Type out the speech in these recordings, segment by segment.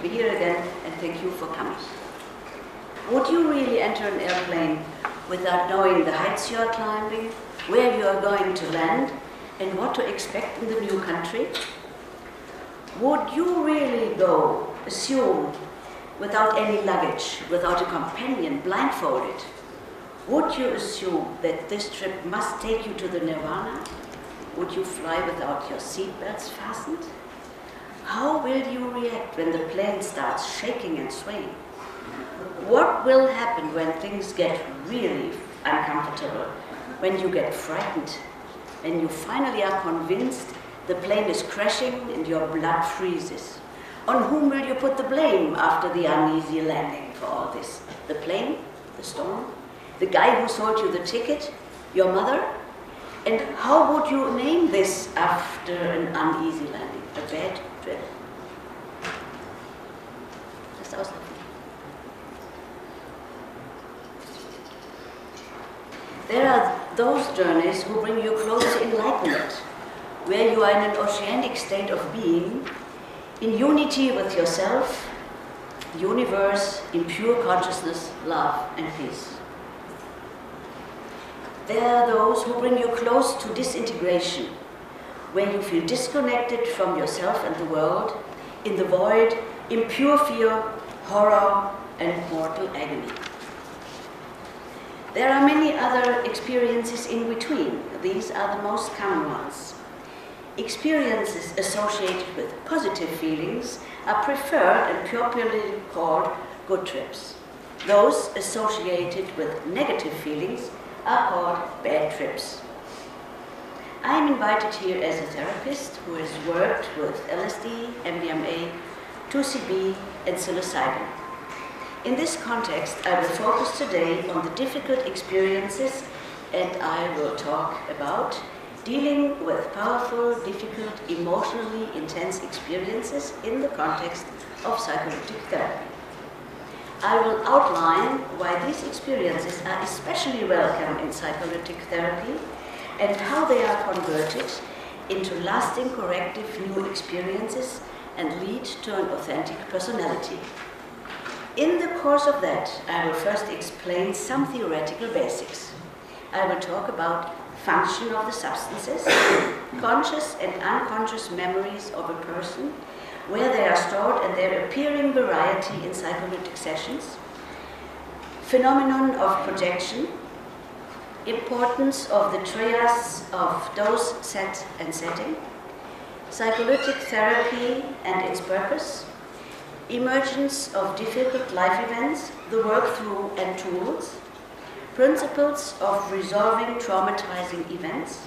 be here again, and thank you for coming. Would you really enter an airplane without knowing the heights you are climbing, where you are going to land, and what to expect in the new country? Would you really go, assume, without any luggage, without a companion, blindfolded? Would you assume that this trip must take you to the nirvana? Would you fly without your seatbelts fastened? How will you react when the plane starts shaking and swaying? What will happen when things get really uncomfortable, when you get frightened, when you finally are convinced the plane is crashing and your blood freezes? On whom will you put the blame after the uneasy landing for all this? The plane? The storm? The guy who sold you the ticket? Your mother? And how would you name this after an uneasy landing? A bad trip? Just auslaufen. There are those journeys who bring you close to enlightenment, where you are in an oceanic state of being, in unity with yourself, the universe, in pure consciousness, love, and peace. There are those who bring you close to disintegration, where you feel disconnected from yourself and the world, in the void, in pure fear, horror, and mortal agony. There are many other experiences in between. These are the most common ones. Experiences associated with positive feelings are preferred and popularly called good trips. Those associated with negative feelings are called bad trips. I am invited here as a therapist who has worked with LSD, MDMA, 2CB, and psilocybin. In this context, I will focus today on the difficult experiences, and I will talk about dealing with powerful, difficult, emotionally intense experiences in the context of psycholytic therapy. I will outline why these experiences are especially welcome in psycholytic therapy and how they are converted into lasting corrective new experiences and lead to an authentic personality. In the course of that, I will first explain some theoretical basics. I will talk about function of the substances, conscious and unconscious memories of a person, where they are stored and their appearing variety in psycholytic sessions, phenomenon of projection, importance of the triads of dose, set, and setting, psycholytic therapy and its purpose, emergence of difficult life events, the work through and tools, principles of resolving traumatizing events,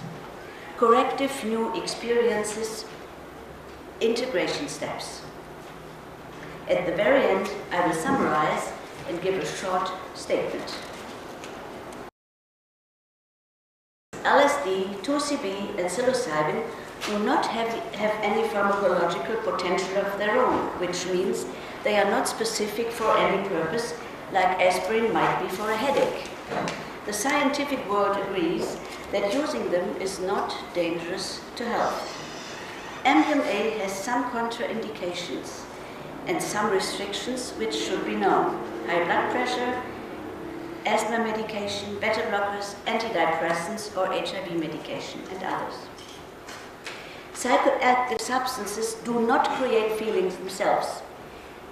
corrective new experiences, integration steps. At the very end, I will summarize and give a short statement. LSD, 2CB, and psilocybin do not have any pharmacological potential of their own, which means they are not specific for any purpose, like aspirin might be for a headache. The scientific world agrees that using them is not dangerous to health. MDMA has some contraindications and some restrictions which should be known: high blood pressure, asthma medication, beta blockers, antidepressants or HIV medication, and others. Psychoactive substances do not create feelings themselves.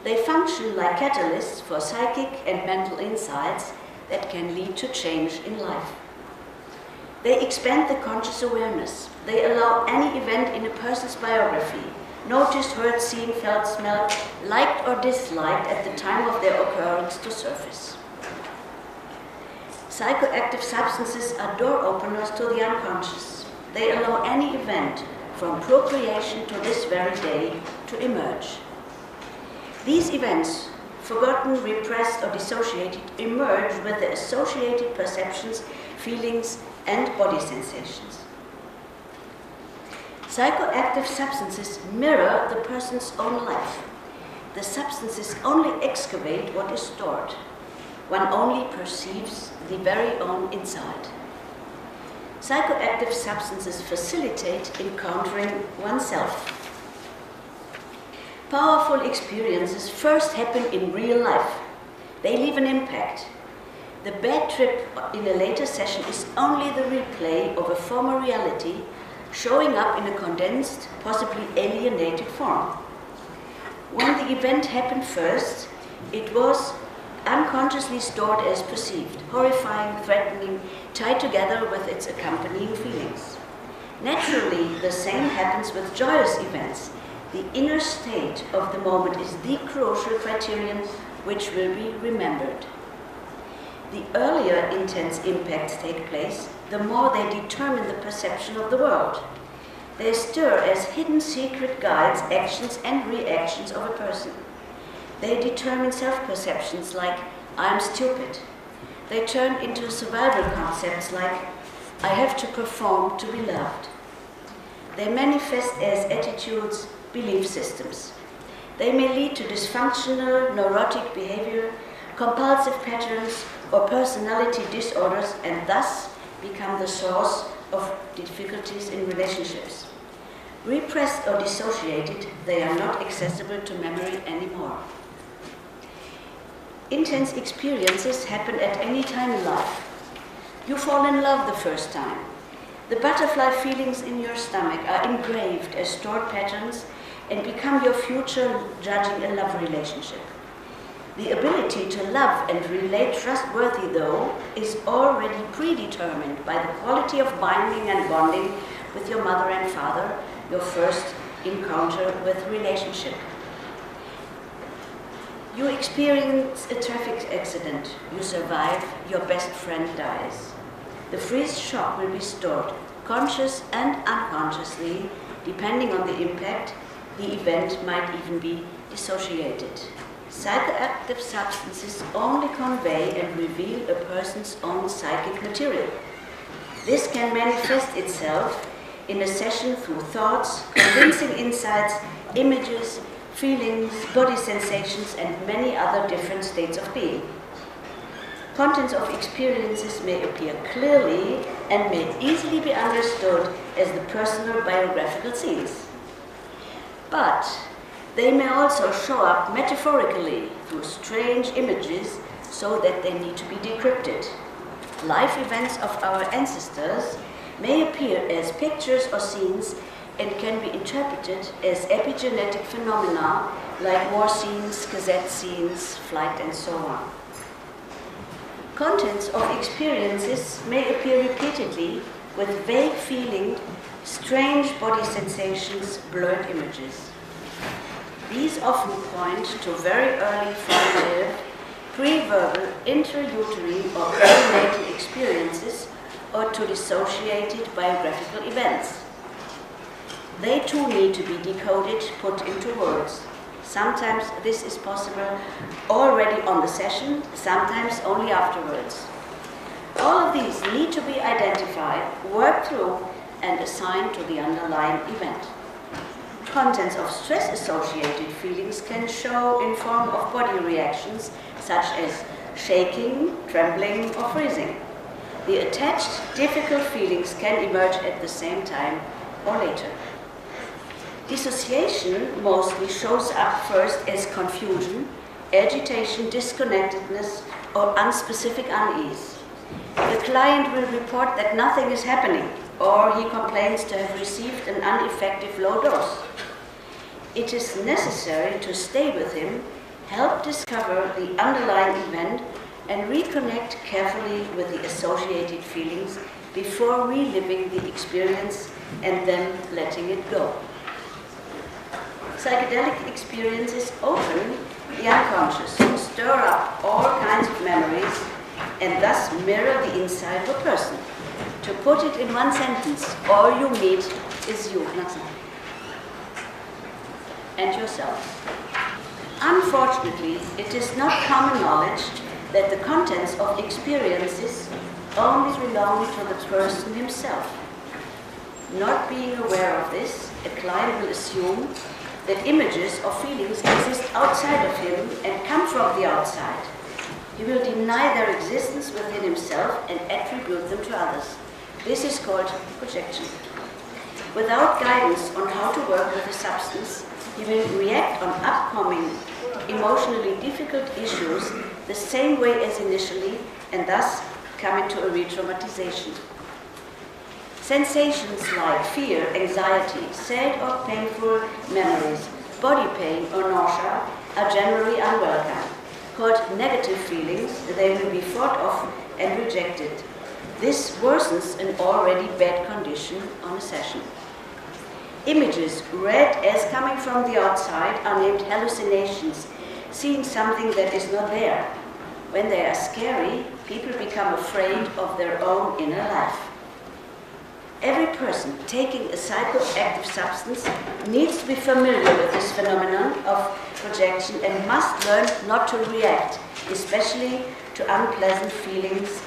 They function like catalysts for psychic and mental insights that can lead to change in life. They expand the conscious awareness. They allow any event in a person's biography, noticed, heard, seen, felt, smelled, liked or disliked at the time of their occurrence, to surface. Psychoactive substances are door openers to the unconscious. They allow any event, from procreation to this very day, to emerge. These events, forgotten, repressed, or dissociated, emerge with the associated perceptions, feelings, and body sensations. Psychoactive substances mirror the person's own life. The substances only excavate what is stored. One only perceives the very own inside. Psychoactive substances facilitate encountering oneself. Powerful experiences first happen in real life. They leave an impact. The bad trip in a later session is only the replay of a former reality showing up in a condensed, possibly alienated form. When the event happened first, it was unconsciously stored as perceived, horrifying, threatening, tied together with its accompanying feelings. Naturally, the same happens with joyous events. The inner state of the moment is the crucial criterion which will be remembered. The earlier intense impacts take place, the more they determine the perception of the world. They stir as hidden secret guides actions and reactions of a person. They determine self-perceptions like, I'm stupid. They turn into survival concepts like, I have to perform to be loved. They manifest as attitudes, belief systems. They may lead to dysfunctional, neurotic behavior, compulsive patterns, or personality disorders, and thus become the source of difficulties in relationships. Repressed or dissociated, they are not accessible to memory anymore. Intense experiences happen at any time in life. You fall in love the first time. The butterfly feelings in your stomach are engraved as stored patterns and become your future judging a love relationship. The ability to love and relate trustworthy, though, is already predetermined by the quality of binding and bonding with your mother and father, your first encounter with relationship. You experience a traffic accident, you survive, your best friend dies. The freeze shock will be stored, conscious and unconsciously, depending on the impact. The event might even be dissociated. Psychoactive substances only convey and reveal a person's own psychic material. This can manifest itself in a session through thoughts, convincing insights, images, feelings, body sensations, and many other different states of being. Contents of experiences may appear clearly and may easily be understood as the personal biographical scenes. But they may also show up metaphorically through strange images so that they need to be decrypted. Life events of our ancestors may appear as pictures or scenes and can be interpreted as epigenetic phenomena like war scenes, cassette scenes, flight, and so on. Contents of experiences may appear repeatedly with vague feeling, strange body sensations, blurred images. These often point to very early formative, pre-verbal, intrauterine or perinatal experiences or to dissociated biographical events. They too need to be decoded, put into words. Sometimes this is possible already on the session, sometimes only afterwards. All of these need to be identified, worked through, and assigned to the underlying event. Contents of stress-associated feelings can show in form of body reactions such as shaking, trembling, or freezing. The attached, difficult feelings can emerge at the same time or later. Dissociation mostly shows up first as confusion, agitation, disconnectedness, or unspecific unease. The client will report that nothing is happening, or he complains to have received an ineffective low dose. It is necessary to stay with him, help discover the underlying event, and reconnect carefully with the associated feelings before reliving the experience and then letting it go. Psychedelic experiences open the unconscious, stir up all kinds of memories, and thus mirror the inside of a person. To put it in one sentence, all you meet is you, and yourself. Unfortunately, it is not common knowledge that the contents of experiences only belong to the person himself. Not being aware of this, a client will assume that images or feelings exist outside of him and come from the outside. He will deny their existence within himself and attribute them to others. This is called projection. Without guidance on how to work with a substance, He will react on upcoming emotionally difficult issues the same way as initially and thus come into a re-traumatization. Sensations like fear, anxiety, sad or painful memories, body pain or nausea are generally unwelcome. Called negative feelings, they will be thought of and rejected. This worsens an already bad condition on a session. Images read as coming from the outside are named hallucinations, seeing something that is not there. When they are scary, people become afraid of their own inner life. Every person taking a psychoactive substance needs to be familiar with this phenomenon of projection and must learn not to react, especially to unpleasant feelings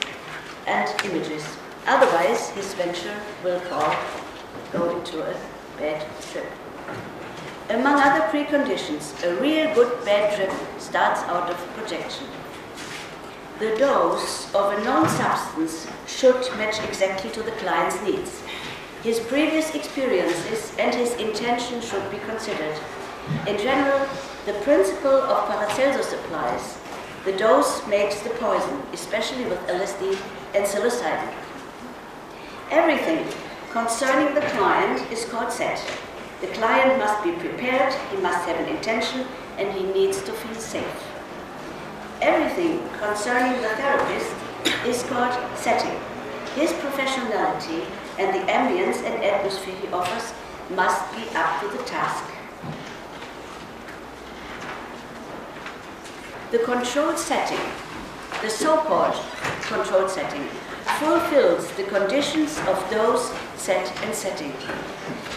and images. Otherwise, his venture will go into a bad trip. Among other preconditions, a real good bad trip starts out of projection. The dose of a known substance should match exactly to the client's needs. His previous experiences and his intention should be considered. In general, the principle of Paracelsus applies. The dose makes the poison, especially with LSD and psilocybin. Everything concerning the client is called set. The client must be prepared, he must have an intention, and he needs to feel safe. Everything concerning the therapist is called setting. His professionality and the ambience and atmosphere he offers must be up to the task. The controlled setting, the so-called controlled setting, fulfills the conditions of those set and setting.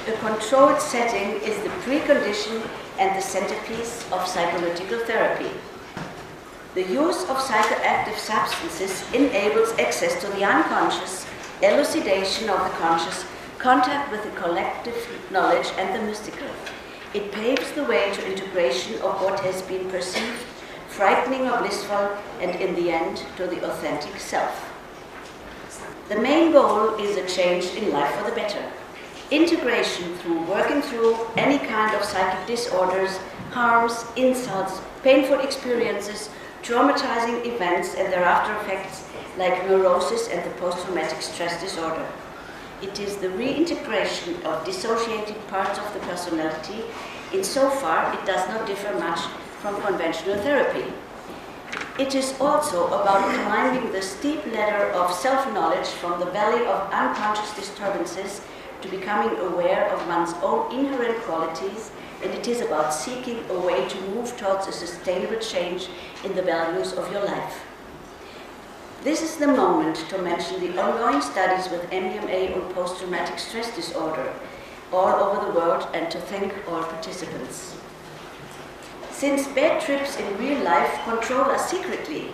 The controlled setting is the precondition and the centerpiece of psycholytical therapy. The use of psychoactive substances enables access to the unconscious, elucidation of the conscious, contact with the collective knowledge and the mystical. It paves the way to integration of what has been perceived, frightening or blissful, and in the end, to the authentic self. The main goal is a change in life for the better. Integration through working through any kind of psychic disorders, harms, insults, painful experiences, traumatizing events and their after effects like neurosis and the post-traumatic stress disorder. It is the reintegration of dissociated parts of the personality. Insofar, it does not differ much from conventional therapy. It is also about climbing the steep ladder of self-knowledge from the valley of unconscious disturbances to becoming aware of one's own inherent qualities, and it is about seeking a way to move towards a sustainable change in the values of your life. This is the moment to mention the ongoing studies with MDMA on post-traumatic stress disorder all over the world and to thank all participants. Since bad trips in real life control us secretly,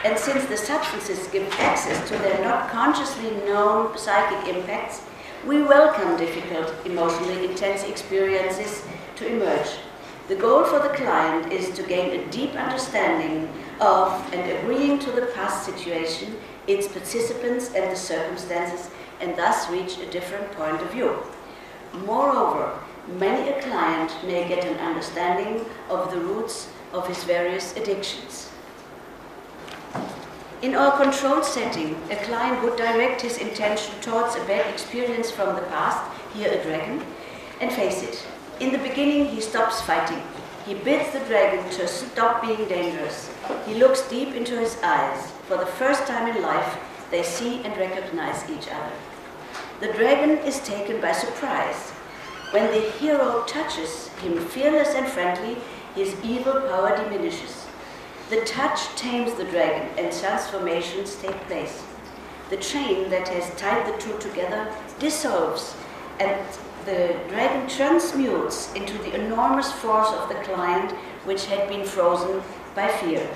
and since the substances give access to their not consciously known psychic impacts, we welcome difficult, emotionally intense experiences to emerge. The goal for the client is to gain a deep understanding of and agreeing to the past situation, its participants and the circumstances, and thus reach a different point of view. Moreover, many a client may get an understanding of the roots of his various addictions. In our controlled setting, a client would direct his intention towards a bad experience from the past, here a dragon, and face it. In the beginning, he stops fighting. He bids the dragon to stop being dangerous. He looks deep into his eyes. For the first time in life, they see and recognize each other. The dragon is taken by surprise. When the hero touches him fearless and friendly, his evil power diminishes. The touch tames the dragon and transformations take place. The chain that has tied the two together dissolves and the dragon transmutes into the enormous force of the client which had been frozen by fear.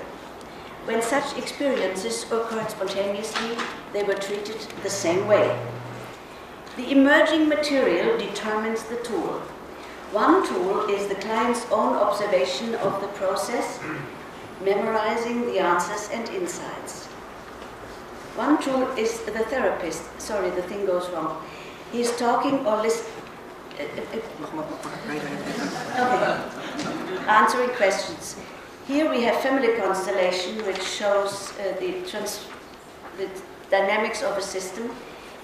When such experiences occurred spontaneously, they were treated the same way. The emerging material determines the tool. One tool is the client's own observation of the process, memorizing the answers and insights. One tool is the therapist. Sorry, the thing goes wrong. He's talking or listening. Okay. Answering questions. Here we have family constellation, which shows the dynamics of a system.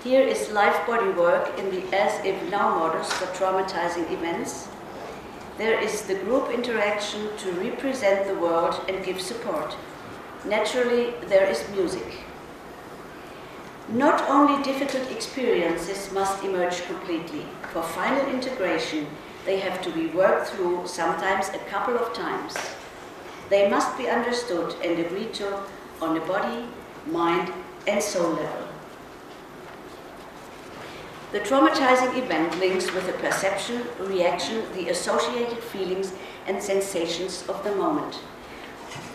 Here is life body work in the as-if-now modus for traumatizing events. There is the group interaction to represent the world and give support. Naturally, there is music. Not only difficult experiences must emerge completely. For final integration, they have to be worked through, sometimes a couple of times. They must be understood and agreed to on a body, mind, and soul level. The traumatizing event links with the perception, reaction, the associated feelings and sensations of the moment.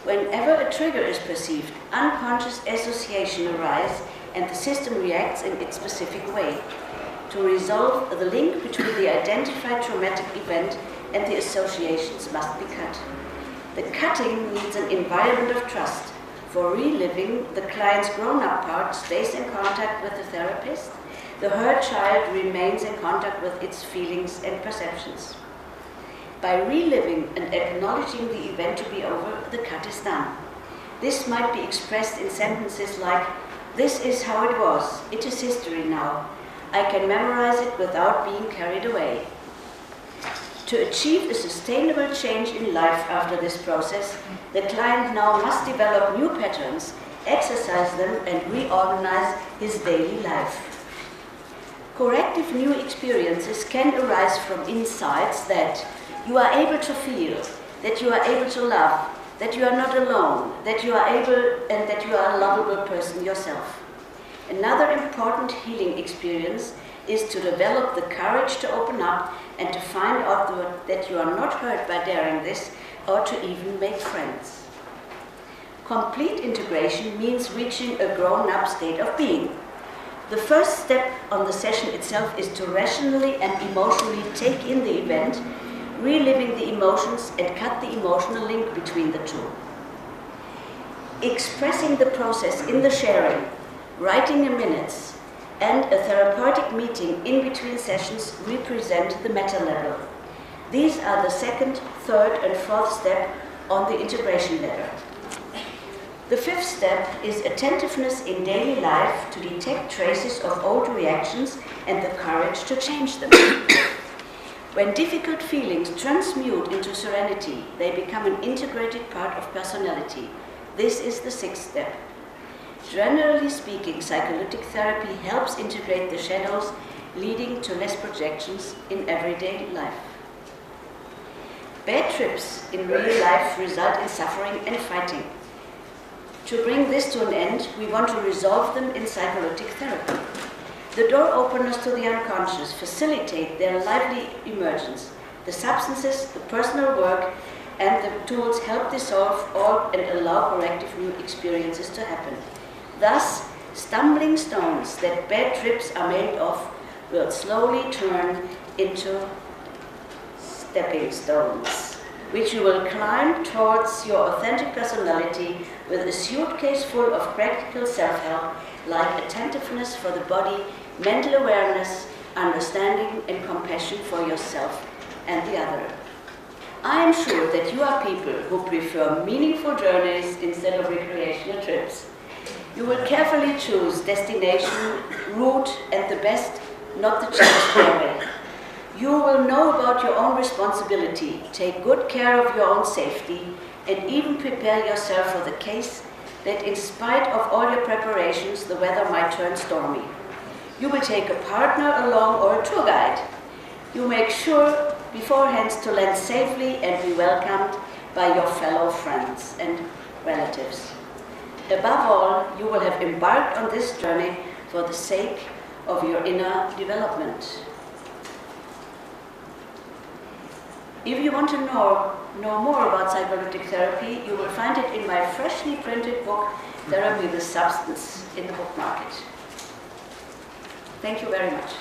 Whenever a trigger is perceived, unconscious association arises and the system reacts in its specific way. To resolve the link between the identified traumatic event and the associations must be cut. The cutting needs an environment of trust. For reliving, the client's grown-up part stays in contact with the therapist. The hurt child remains in contact with its feelings and perceptions. By reliving and acknowledging the event to be over, the cut is done. This might be expressed in sentences like, "This is how it was. It is history now. I can memorize it without being carried away." To achieve a sustainable change in life after this process, the client now must develop new patterns, exercise them, and reorganize his daily life. Corrective new experiences can arise from insights that you are able to feel, that you are able to love, that you are not alone, that you are able and that you are a lovable person yourself. Another important healing experience is to develop the courage to open up and to find out that you are not hurt by daring this, or to even make friends. Complete integration means reaching a grown-up state of being. The first step on the session itself is to rationally and emotionally take in the event, reliving the emotions and cut the emotional link between the two. Expressing the process in the sharing, writing the minutes, and a therapeutic meeting in between sessions represent the meta level. These are the second, third, and fourth step on the integration ladder. The fifth step is attentiveness in daily life to detect traces of old reactions and the courage to change them. When difficult feelings transmute into serenity, they become an integrated part of personality. This is the sixth step. Generally speaking, psycholytic therapy helps integrate the shadows, leading to less projections in everyday life. Bad trips in real life result in suffering and fighting. To bring this to an end, we want to resolve them in psycholytic therapy. The door openers to the unconscious facilitate their lively emergence. The substances, the personal work, and the tools help dissolve all and allow corrective new experiences to happen. Thus, stumbling stones that bad trips are made of will slowly turn into stepping stones, which you will climb towards your authentic personality with a suitcase full of practical self-help like attentiveness for the body, mental awareness, understanding, and compassion for yourself and the other. I am sure that you are people who prefer meaningful journeys instead of recreational trips. You will carefully choose destination, route, and the best, not the cheapest airway. You will know about your own responsibility, take good care of your own safety, and even prepare yourself for the case that in spite of all your preparations, the weather might turn stormy. You will take a partner along or a tour guide. You make sure beforehand to land safely and be welcomed by your fellow friends and relatives. Above all, you will have embarked on this journey for the sake of your inner development. If you want to know more about psycholytic therapy, you will find it in my freshly printed book, Therapy with Substance, in the book market. Thank you very much.